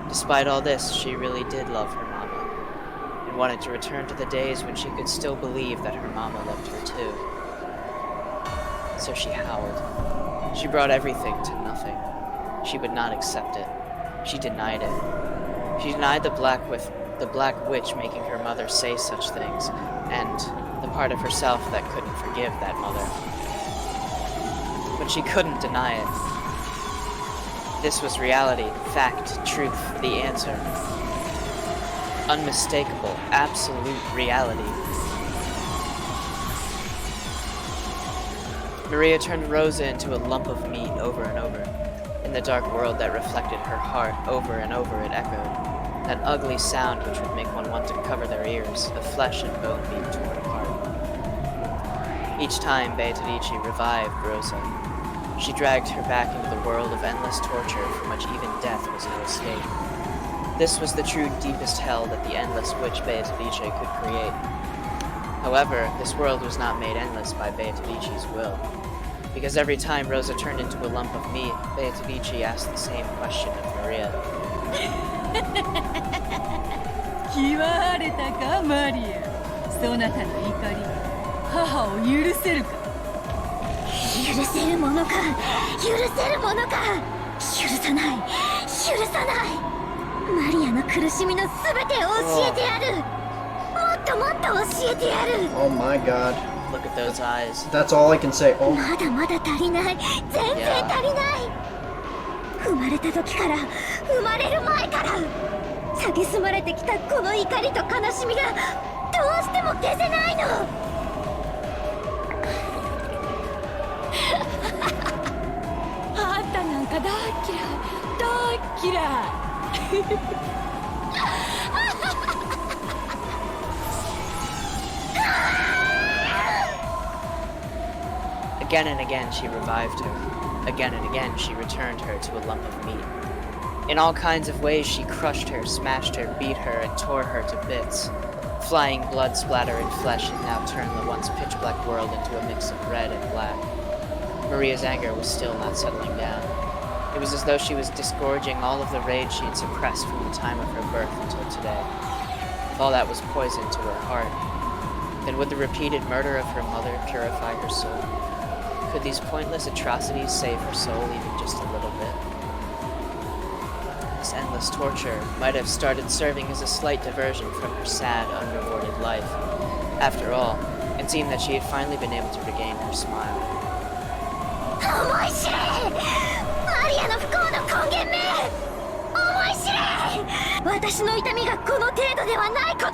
Despite all this, she really did love her mama, and wanted to return to the days when she could still believe that her mama loved her too. So she howled. She brought everything to nothing. She would not accept it. She denied it. She denied the black witch making her mother say such things, and the part of herself that couldn't forgive that mother. But she couldn't deny it. This was reality, fact, truth, the answer. Unmistakable, absolute reality. Maria turned Rosa into a lump of meat over and over. In the dark world that reflected her heart, over and over it echoed. That ugly sound which would make one want to cover their ears, of flesh and bone being torn apart. Each time Beatrice revived Rosa, she dragged her back into the world of endless torture from which even death was no escape. This was the true deepest hell that the endless witch Beatrice could create. However, this world was not made endless by Beatrice's will. Because every time Rosa turned into a lump of meat, Beatrice asked the same question of Maria. 気は晴れたかマリア。そなたの怒り母を許せるか。許せるものか許せるものか許さない許さないマリアの苦しみのすべてを教えてやるもっともっと教えてやる Oh my god. Look at those eyes. That's all I can say. Oh. まだまだ足りない全然足りない生まれた時から生まれる前から蔑まれてきたこの怒りと悲しみがどうしても消せないのあんたなんか大嫌い大嫌い Again and again she revived her. Again and again she returned her to a lump of meat. In all kinds of ways she crushed her, smashed her, beat her, and tore her to bits. Flying blood splatter and flesh had now turned the once pitch-black world into a mix of red and black. Maria's anger was still not settling down. It was as though she was disgorging all of the rage she had suppressed from the time of her birth until today. If all that was poison to her heart, then would the repeated murder of her mother purify her soul? Could these pointless atrocities save her soul even just a little bit? This endless torture might have started serving as a slight diversion from her sad, unrewarded life. After all, it seemed that she had finally been able to regain her smile. 思い知れマリアの不幸の根源め思い知れ私の痛みがこの程度ではないこと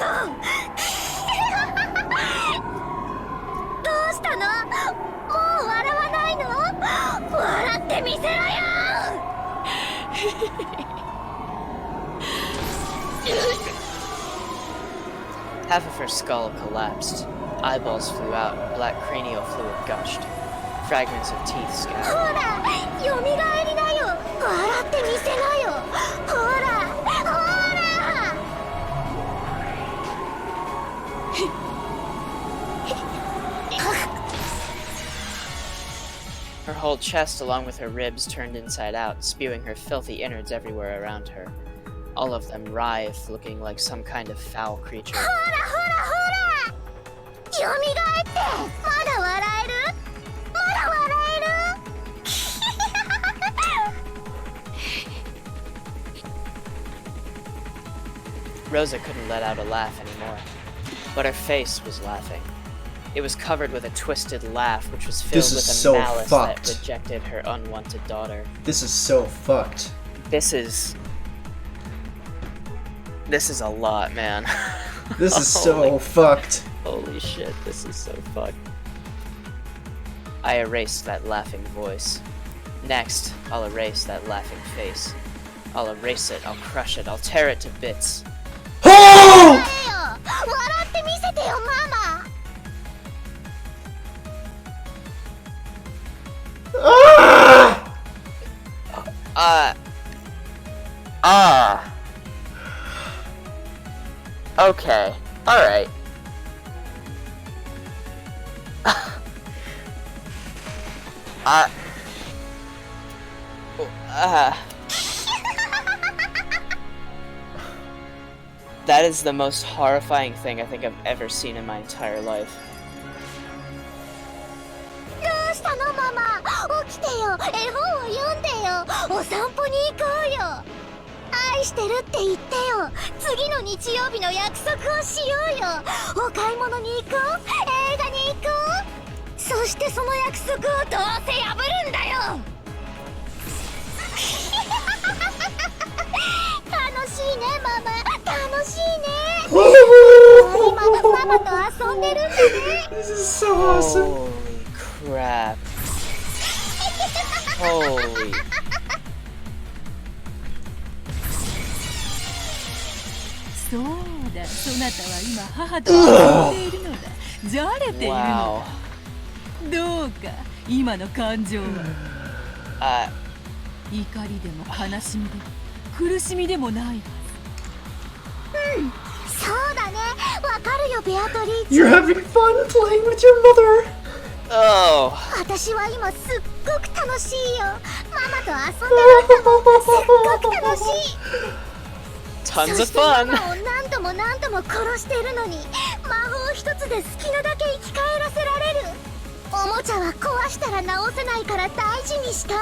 どうしたのもう笑わないの笑ってみせろよ Half of her skull collapsed. Eyeballs flew out, black cranial fluid gushed. Fragments of teeth ほ scattered. らよみがえりなよ笑ってみせろよほらほら Her whole chest along with her ribs turned inside out, spewing her filthy innards everywhere around her. All of them writhe, looking like some kind of foul creature. ほら蘇ってまだ笑えるまだ笑える Rosa couldn't let out a laugh anymore, but her face was laughing. It was covered with a twisted laugh which was filled This is with a so malice fucked. that rejected her unwanted daughter. This is so fucked. This is a lot, man. This is so fucked. Holy shit, this is so fucked. I erased that laughing voice. Next, I'll erase that laughing face. I'll erase it, I'll crush it, I'll tear it to bits. Oh! 笑ってみせてよママ Okay, alright. That is the most horrifying thing I think I've ever seen in my entire life. どうしたのママ起きてよ絵本を読んでよお散歩に行こうよ愛してるって言ってよ次の日曜日の約束をしようよお買い物に行こう映画に行こうそしてその約束をどうせ破るんだよ楽しいねママ楽しいねママと遊んでるんだね This is so awesome. Holy crap. Holy. そうだ、そなたは今母と遊んでいるのだ。じゃれているの Wow. だ。どうか今の感情は 怒りでも悲しみでも苦しみでもないはず。そうだねわかるよベアトリーチ You're having fun playing with your mother. Oh. 私は今すっごく楽しいよママと遊んでるんだもんすっごく楽しい Tons そ of して fun. ママを何度も何度も殺してるのに魔法一つで好きなだけ生き返らせられるおもちゃは壊したら直せないから大事にした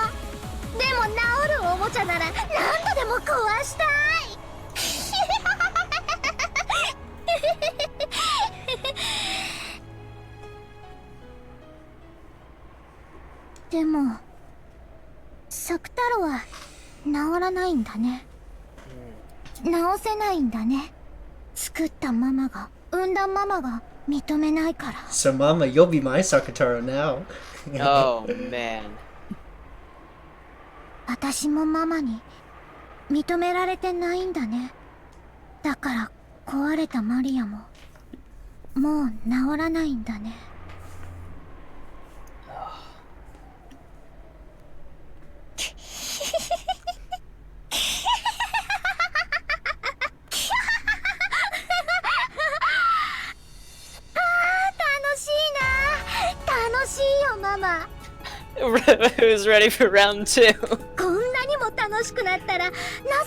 でも治るおもちゃなら何度でも壊したいでも作太郎は治らないんだね治せないんだね作ったママが産んだママが認めないから So, Mama, you'll be my Sakataro now. Oh man. 私もママに認められてないんだねだから壊れたマリアももう治らないんだね楽しいよママ Who's ready for round 2? こんなにも楽しくなったらな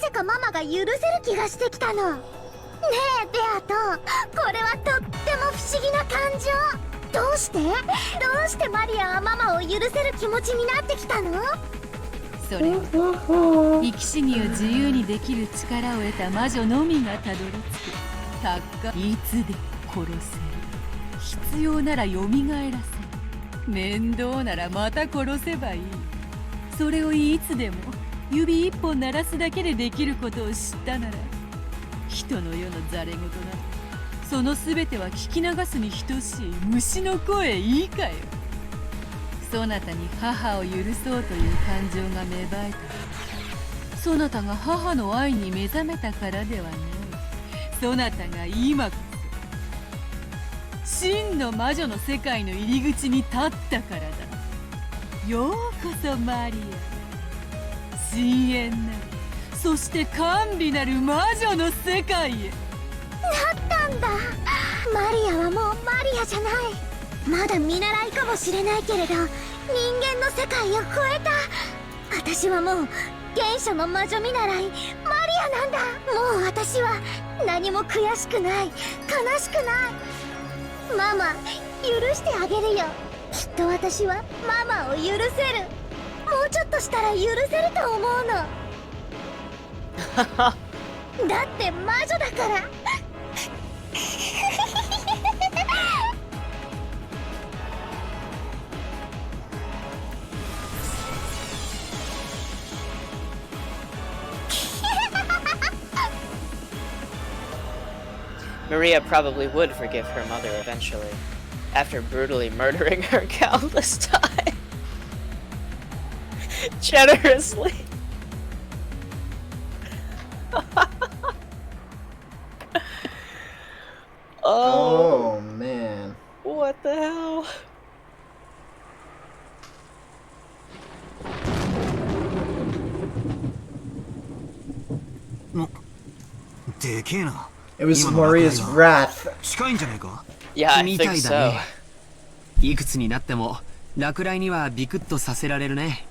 ぜかママが許せる気がしてきたのねえベアトこれはとっても不思議な感情どうしてマリアはママを許せる気持ちになってきたのそれは生き死にを自由にできる力を得た魔女のみがたどり着くたったいつでも殺せる必要なら蘇らせる面倒ならまた殺せばいいそれをいつでも指一本鳴らすだけでできることを知ったなら人の世のざれ言などその全ては聞き流すに等しい虫の声いいかよそなたに母を許そうという感情が芽生えたそなたが母の愛に目覚めたからではないそなたが今こそ真の魔女の世界の入り口に立ったからだようこそマリア深遠なるそして甘美なる魔女の世界へなったんだマリアはもうマリアじゃないまだ見習いかもしれないけれど人間の世界を超えた私はもう原初の魔女見習いマリアなんだ。もう私は何も悔しくない、悲しくない。ママ許してあげるよ。きっと私はママを許せる。もうちょっとしたら許せると思うの。だって魔女だから。Maria probably would forgive her mother eventually, after brutally murdering her countless times. Generously. Oh man. What the hell? でけえな。 It was Maria's wrath. 近いんじゃねえか。 Yeah, I みた think いだ so. ね。いくつになっても落雷にはビクッとさせられるね。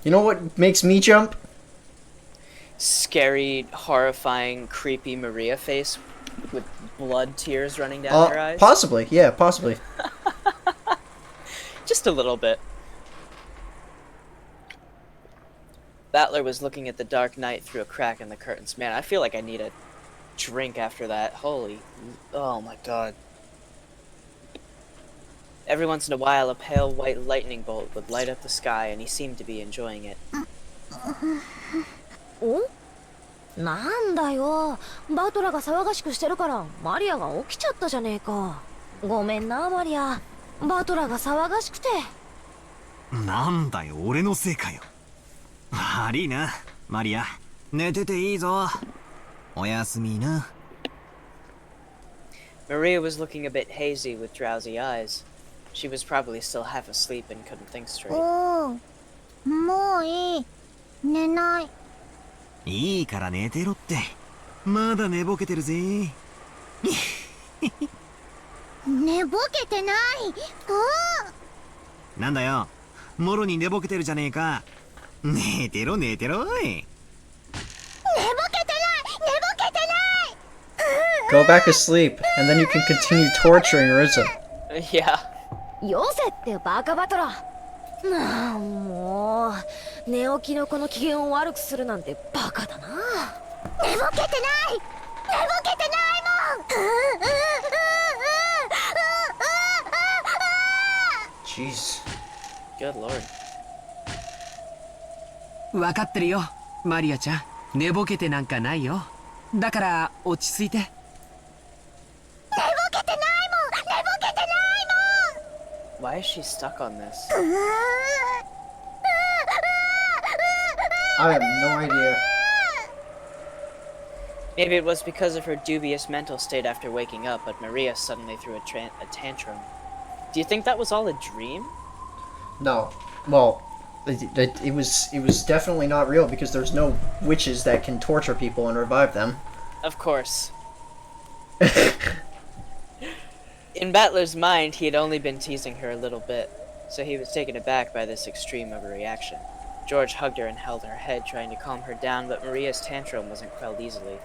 You know what makes me jump? Scary, horrifying, creepy Maria face with blood tears running down her eyes. Possibly, yeah, possibly. Just a little bit. Battler was looking at the dark night through a crack in the curtains. Man, I feel like I need a drink after that. Holy... Oh my god. Every once in a while, a pale white lightning bolt would light up the sky, and he seemed to be enjoying it. なんだよ、バトラが騒がしくしてるからマリアが起きちゃったじゃねえか。ごめんなマリア、バトラが騒がしくて。なんだよ、俺のせいかよ。悪いな、マリア。寝てていいぞ。おやすみな。Maria was looking a bit hazy with drowsy eyes. She was probably still half asleep and couldn't think straight. もういい。寝ない。いいから寝てろって。まだ寝ぼけてるぜ。寝ぼけてない。なんだよ、もろに寝ぼけてるじゃねえか。寝てろ寝てろい。寝ぼけてない、寝ぼけてない。 Go back asleep, and then you can continue torturing Riza. Yeah. よせってバカバトラ。なあもう寝起きのこの機嫌を悪くするなんてバカだな。寝ぼけてない、寝ぼけてないもん。 Jeez. Good lord. わかってるよ、マリアちゃん。寝ぼけてなんかないよ。だから落ち着いて。寝ぼけてないもん、寝ぼけてないもん。 Why is she stuck on this? I have no idea. Maybe it was because of her dubious mental state after waking up, but Maria suddenly threw a tantrum. Do you think that was all a dream? No. Well, it was definitely not real because there's no witches that can torture people and revive them. Of course. In Battler's mind, he had only been teasing her a little bit, so he was taken aback by this extreme overreaction. George hugged her and held her head, trying to calm her down, but Maria's tantrum wasn't quelled easily.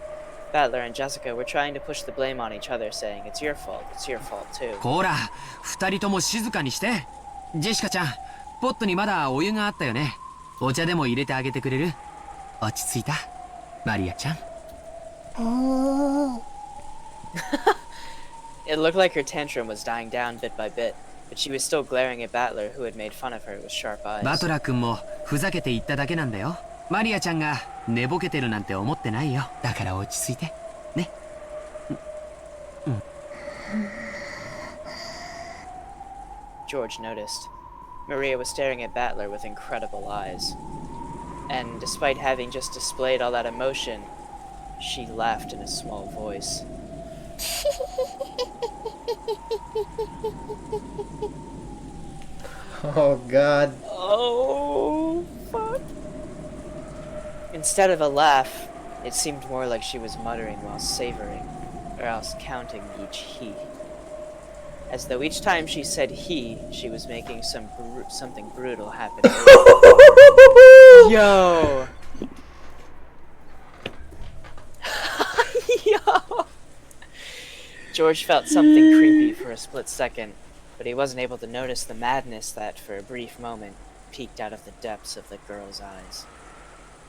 Battler and Jessica were trying to push the blame on each other, saying, it's your fault too. ほら、二人とも静かにして。ジェシカちゃん、ポットにまだお湯があったよね。お茶でも入れてあげてくれる？落ち着いた？マリアちゃん。It looked like her tantrum was dying down bit by bit, but she was still glaring at Battler, who had made fun of her with sharp eyes. バトラ君もふざけて言っただけなんだよ。マリアちゃんが寝ぼけてるなんて思ってないよ。だから落ち着いて。ね。George noticed. Maria was staring at Battler with incredible eyes. And despite having just displayed all that emotion, she laughed in a small voice. Oh god. Oh, fuck. Instead of a laugh, it seemed more like she was muttering while savoring, or else counting each he. As though each time she said he, she was making something brutal happen. Yo! George felt something creepy for a split second, but he wasn't able to notice the madness that, for a brief moment, peeked out of the depths of the girl's eyes.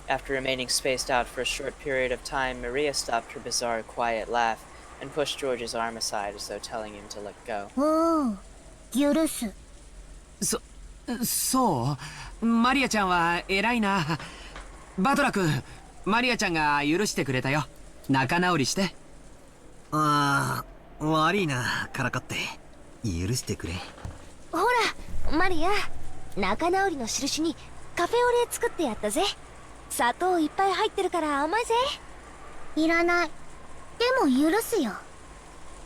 After remaining spaced out for a short period of time, Maria stopped her bizarre, quiet laugh and pushed George's arm aside as though telling him to let go. おお許すそうマリアちゃんは偉いな。バトラ君、マリアちゃんが許してくれたよ。仲直りして。ああ、悪いな、からかって。許してくれ。ほらマリア仲直りの印にカフェオレ作ってやったぜ。砂糖いっぱい入ってるから甘いぜ。いらない。でも許すよ。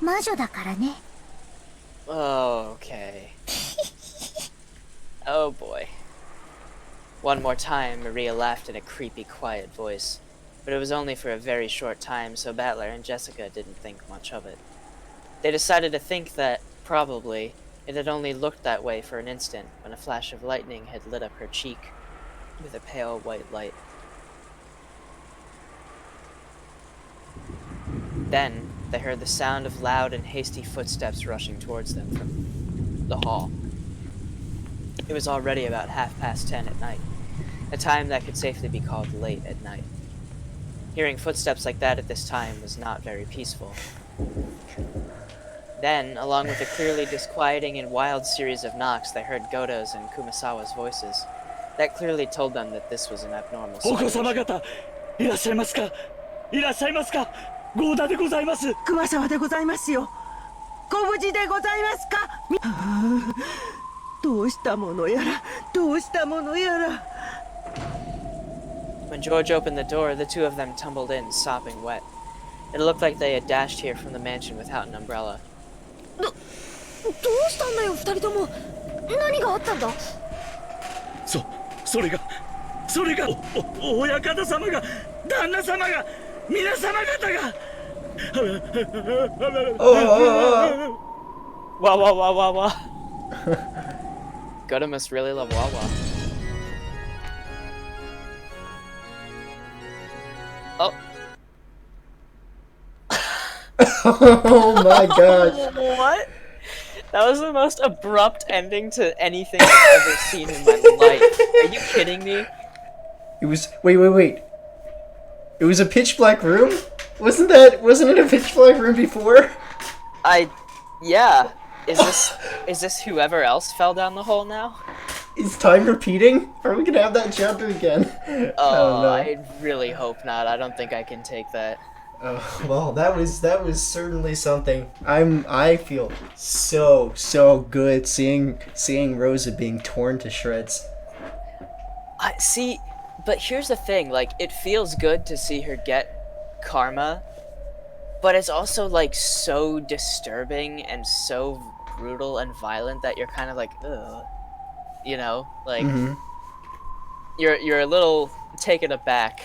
魔女だからね。 Oh, okay. Oh boy. One more time, Maria laughed in a creepy, quiet voice. But it was only for a very short time, so Battler and Jessica didn't think much of it. They decided to think that, probably, it had only looked that way for an instant when a flash of lightning had lit up her cheek with a pale white light. Then, they heard the sound of loud and hasty footsteps rushing towards them from the hall. It was already about 10:30 at night, a time that could safely be called late at night. Hearing footsteps like that at this time was not very peaceful. Then, along with a clearly disquieting and wild series of knocks, they heard Goto's and Kumasawa's voices. That clearly told them that this was an abnormal situation. いらっしゃいますかいらっしゃいますかゴーダでございます。熊沢でございますよ。ご無事でございますか。どうしたものやら、どうしたものやら。 When George opened the door, the two of them tumbled in, sopping wet. It looked like they had dashed here from the mansion without an umbrella. どうしたんだよ二人とも。何があったんだ。それが親方様が旦那様が皆様方が。Wah wah wah wah wah. Goto must really love Wawa. Oh. Oh my gosh. What? That was the most abrupt ending to anything I've ever seen in my life. Are you kidding me? It was wait. It was a pitch black room? Wasn't it a pitch black room before? Yeah. Is this whoever else fell down the hole now? Is time repeating? Are we gonna have that chapter again? Oh, I really hope not. I don't think I can take that. Oh, well, that was certainly something. I feel so good seeing Rosa being torn to shreds. I see, but here's the thing, like, it feels good to see her get karma, but it's also like so disturbing and so brutal and violent that you're kind of like, ugh, you know, like you're a little taken aback.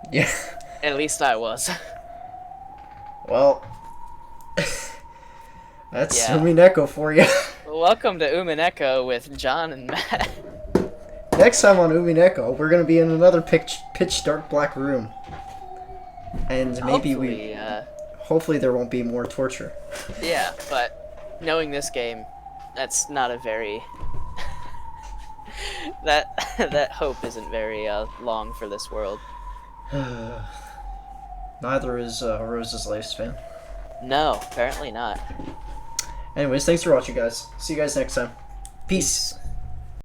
Yeah. At least I was. Well, that's Umineko for you. Welcome to Umineko with John and Matt. Next time on Umineko, we're gonna be in another pitch dark black room, and maybe hopefully there won't be more torture. Yeah, but knowing this game, that's not a very that hope isn't very long for this world. Neither is Rose's lifespan. No, apparently not. Anyways, thanks for watching, guys. See you guys next time. Peace.